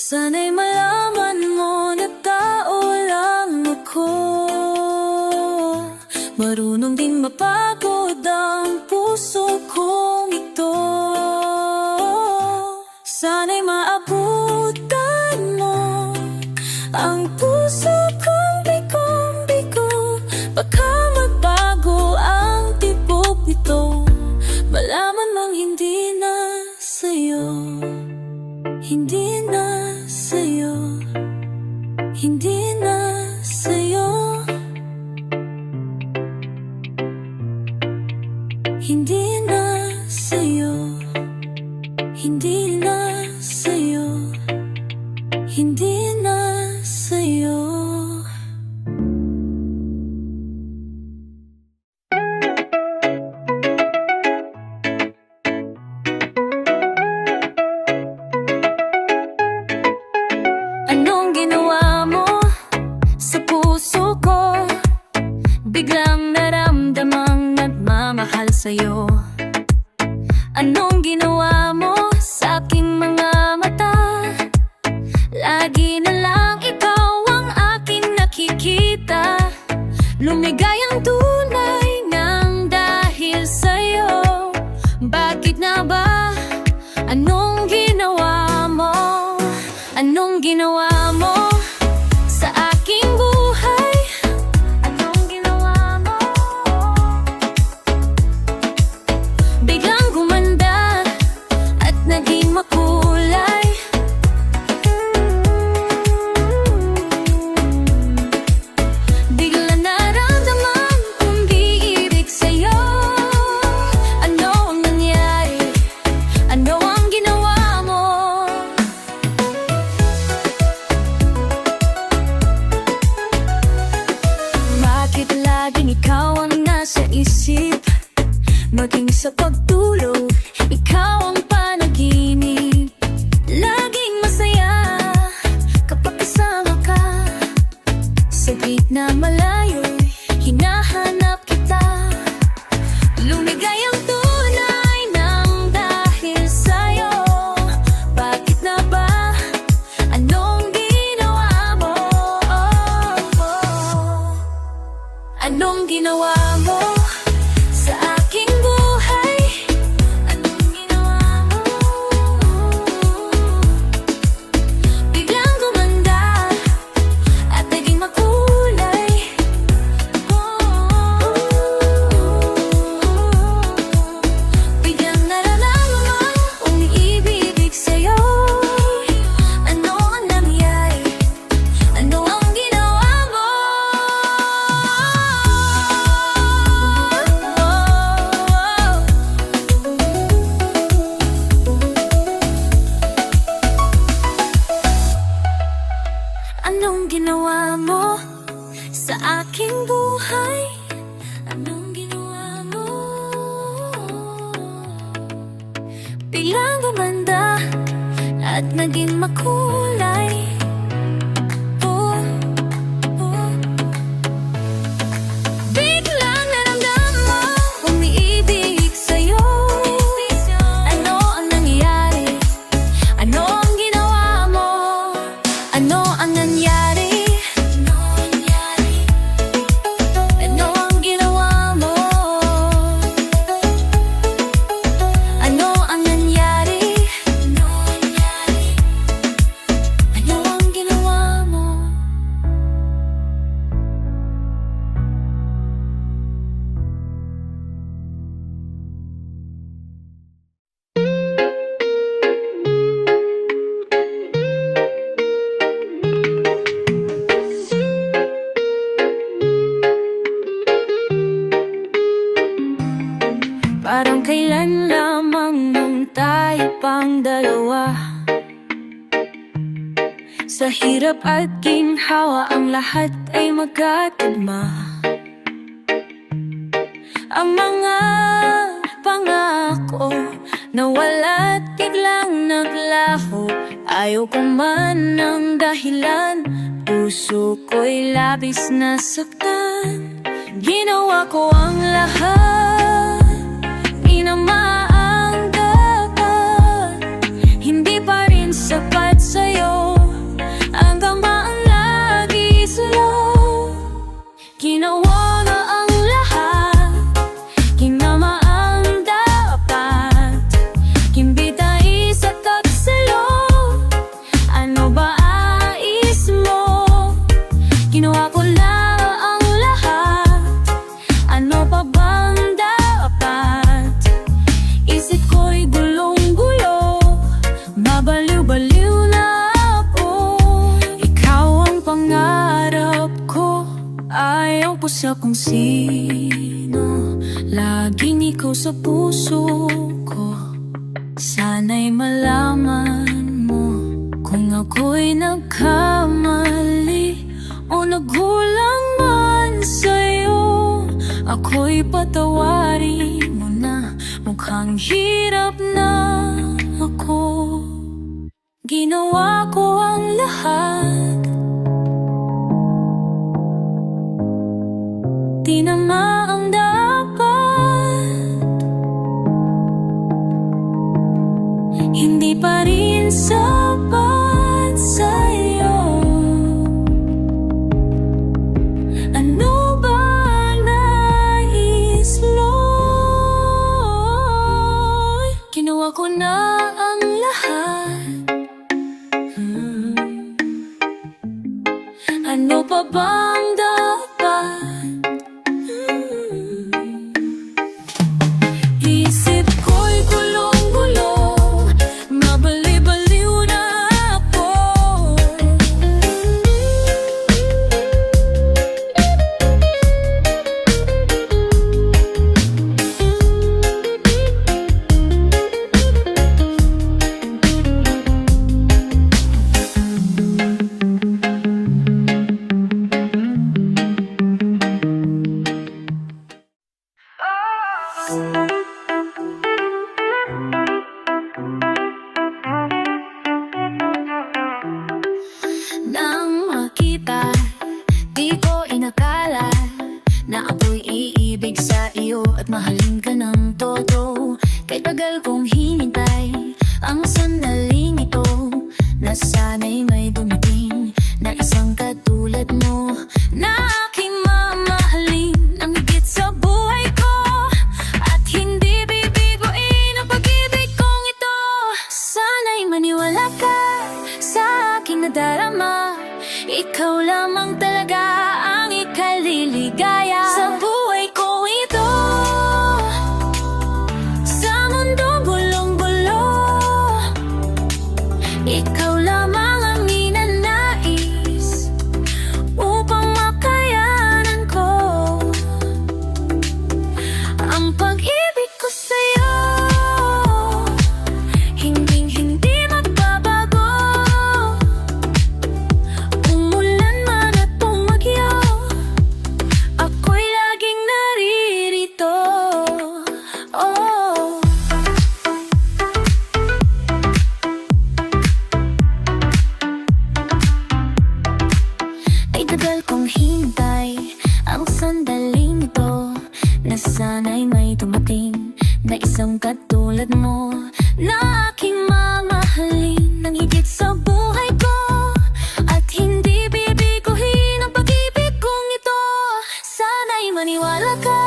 Sana'y malaman mo na tao lang ako. Marunong din mapagod ang puso kong ito. Sana'y maabutan mo ang puso kong bigong-bigo. hindi na sa'yo. Hindi na sa'yo. Hindi na sa'yo. Hindi na sa'yo. Anong ginawa mo sa puso ko? Biglang naramdamang nagmamahal sa'yo. Anong ginawa mo sa aking mga mata? Lagi na lang ikaw ang aking nakikita. Lumigayang tunay nang dahil sa'yo. Bakit na ba? Anong ginawa mo? Anong ginawa mo sa aking buhay? Anong ginawa mo? Biglang gumanda at naging makulay. Biglang naramdaman umiibig sa'yo. Ano ang nangyari? Ano ang ginawa mo? Bakit laging ikaw ang nasa isip? Maging sa pagtulog, ikaw ang panaginip. Laging masaya kapag kasama ka. Sa gitna malayo'y hinahanap kita. Lumigay ang tunay nang dahil sa'yo. Bakit na ba? Anong ginawa mo? Anong ginawa mo sa aking buhay? Anong ginawa mo? Biglang gumanda at naging makulay. Biglang nararamdaman umiibig sa'yo. Ano ang nangyari? Ano ang ginawa mo? Anong ginawa mo sa aking buhay? Anong ginawa mo? Biglang gumanda at naging makulay. Oh, oh. Biglang naramdaman umiibig sa'yo. Ano ang nangyari? Ano ang ginawa mo? Ano ang nangyari? Ano ang nangyari? Ano ang ginawa mo? Ano ang nangyari? Ano ang nangyari? Ano ang ginawa mo? Parang kailan lamang nung tayo pang dalawa. Sa hirap at ginhawa ang lahat ay magkatugma. Ang mga pangako nawala't biglang naglaho. Ayaw ko man ng dahilan, puso ko'y labis na saktan. Ginawa ko ang lahat, inama ang dapat. Hindi pa rin sapat sa'yo, ang gama ang lagi sa'yo. Ginawa na ang lahat, ginama ang dapat. Kimbita isatak sa'yo, ano ba ais mo? Ginawa ko lang ang lahat, ano pa bang dapat? Isip ko'y gulong-gulo, mabaliw-baliw na sa kung sino, laging ikaw sa puso ko. Sana'y malaman mo kung ako'y nagkamali o nagkulang man sa'yo. Ako'y patawarin mo na, mukhang hirap na ako. Ginawa ko ang lahat, di naman ang dapat. Hindi pa rin sapat sa'yo. Ano ba nais mo? Ginawa ko na ang lahat. Ano pa bang dapat? Isip ko'y gulong-gulong, mabali-baliw na ako. Nang makita, di ko inakala na ako'y iibig sa iyo at mahalin ka ng todo. Kay tagal kong hinintay ang sandaling ito, na sana'y may dumating na isang katulad mo, na aking mamahalin ang higit sa buhay ko, at hindi bibiguin ang pag-ibig kong ito. Sana'y maniwala ka sa aking nadarama, ikaw lamang talaga ang ikaliligaya sa buhay ko ito. Sa mundong gulong-gulo, ikaw lamang ang ninanais upang makayanan ko ang pag-ibig ko sa'yo. Hinding-hindi magbabago, umulan man at bumagyo, ako'y laging naririto. Oh, ay tagal kong hintay ang sandaling ito, na sana'y may dumating na isang katulad mo, na aking mamahalin ng higit sa buhay ko, at hindi bibiguhin ang pag-ibig kong ito. Sana'y maniwala ka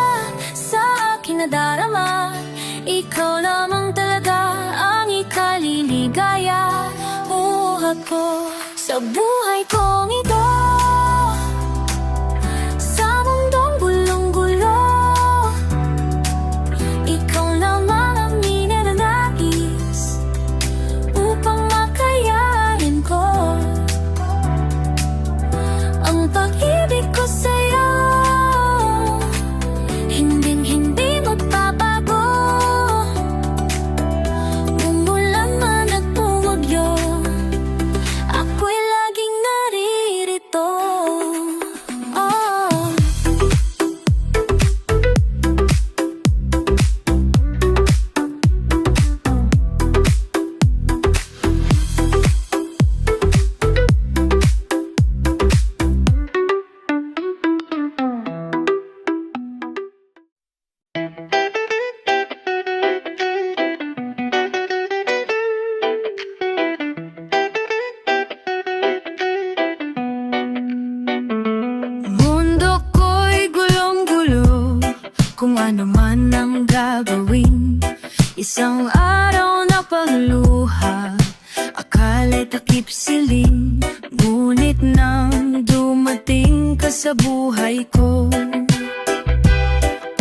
sa aking nadarama, ikaw lamang talaga ang ikaliligaya ko sa buhay kong ito. Sa mundong gulong-gulo, ikaw lamang ang ninanais upang makayanin ko ang pag-ibig ko sa'yo. Hinding-hindi magbabago, umulan man at bumagyo, ako'y laging naririto. Oh. Mundo ko'y gulong-gulo, kung ano man ang gagawin. Isang araw na pagluha, akala'y takip siling. Ngunit nang dumating ka sa buhay ko,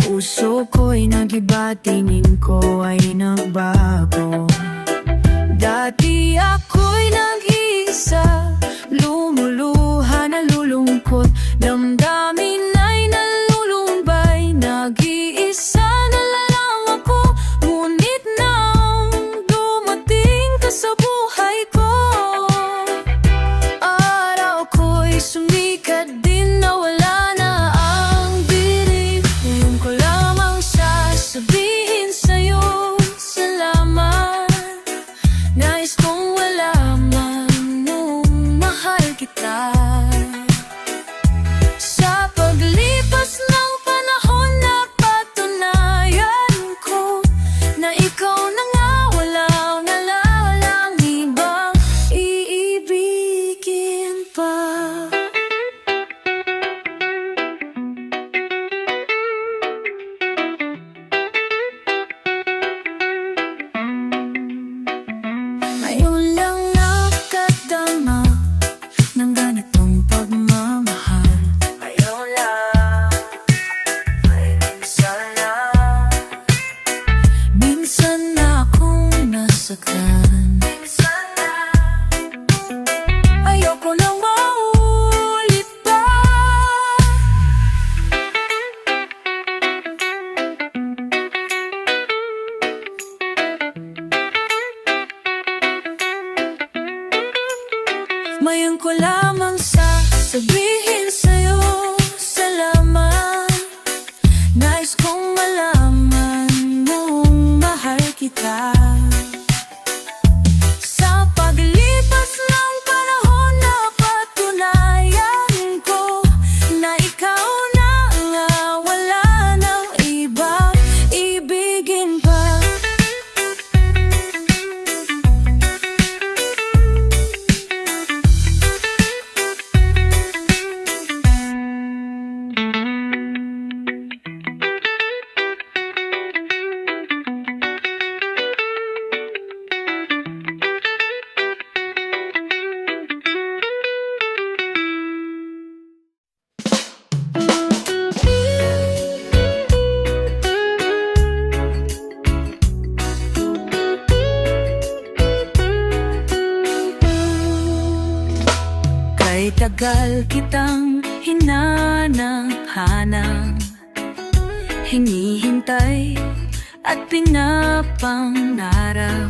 puso ko'y nag-iba, tingin ko ay nagbago. Dati ako'y nag-iisa, lumuluha, nalulungkot, damdamin ay nalulungkot. kita. Sa paglipas ng panahon napatunayan ko na ikaw na nga, walang nalalang ibang iibigin pa. Ngayon lang nakadama ng ganitong pagmamahal. Ngayon lang, ay minsan lang. Minsan na akong nasaktan. Minsan na, ayoko nang maulit pa. Ngayon ko lamang sasabihin sa'yo, salamat. Nais kong malaman mong mahal kita. Sa paglipas ng panahon napatunayan ko na ikaw na nga, wala nang iba ibigin pa. Kay tagal kitang hinanang-hanang, hinihintay at pinapangarap.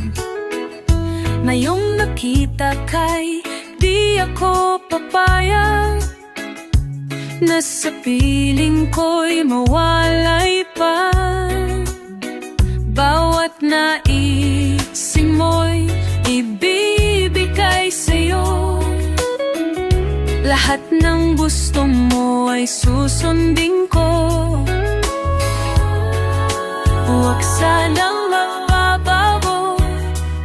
Ngayong nakita kay di ako papayag na sa piling ko'y mawalay pa. Bawat naisin mo'y ibibigay sa'yo. Lahat ng gusto mo ay susundin ko. Huwag sanang magbabago,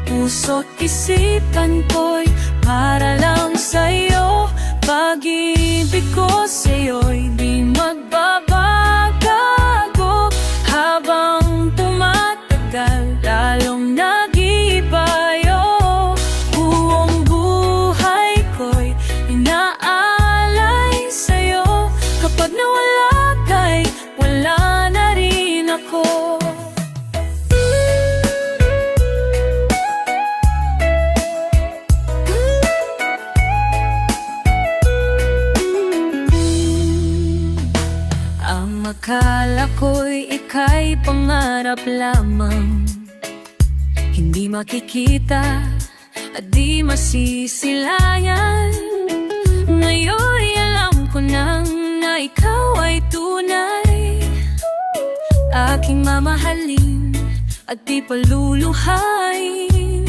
puso't isipan ko'y para lang sa'yo. Pag-ibig ko sa'yo'y di magbabago. Habang tumatagal, lalong nag-iibayo. Buong buhay ko'y inaalay sa'yo. Kapag nawala ka'y wala na rin ako. Ang akala ko'y ika'y pangarap lamang, hindi makikita at di masisilayan. Ngayon'y alam ko nang na ikaw ay tunay, aking mamahalin at di paluluhain.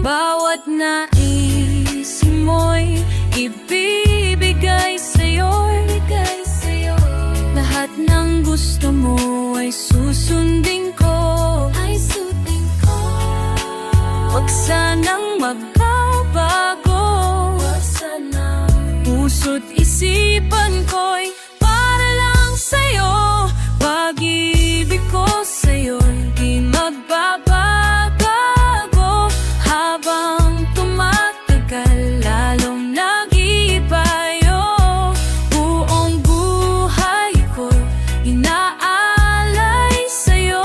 Bawat naisin mo'y ibibigay sa'yo. Lahat ng gusto mo ay susundin ko. Huwag sanang magbabago. Puso't isipan ko'y para lang sa'yo. Pag-ibig ko sa'yo'y di magbabago. Habang tumatagal, lalong nag-iibayo. Buong buhay ko inaalay sa'yo.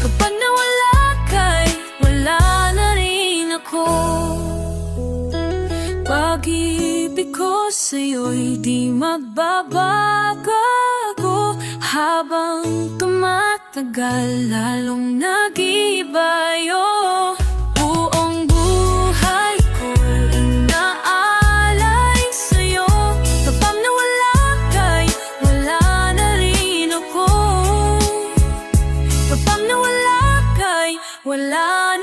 Kapag nawala ka'y wala na rin ako. Pag-ibig ko sa'yo'y di magbabago. Habang tumatagal, lalong nag-iibayo. Buong buhay ko inaalay sa'yo. Kapag nawala ka'y wala na rin ako. Kapag nawala ka'y wala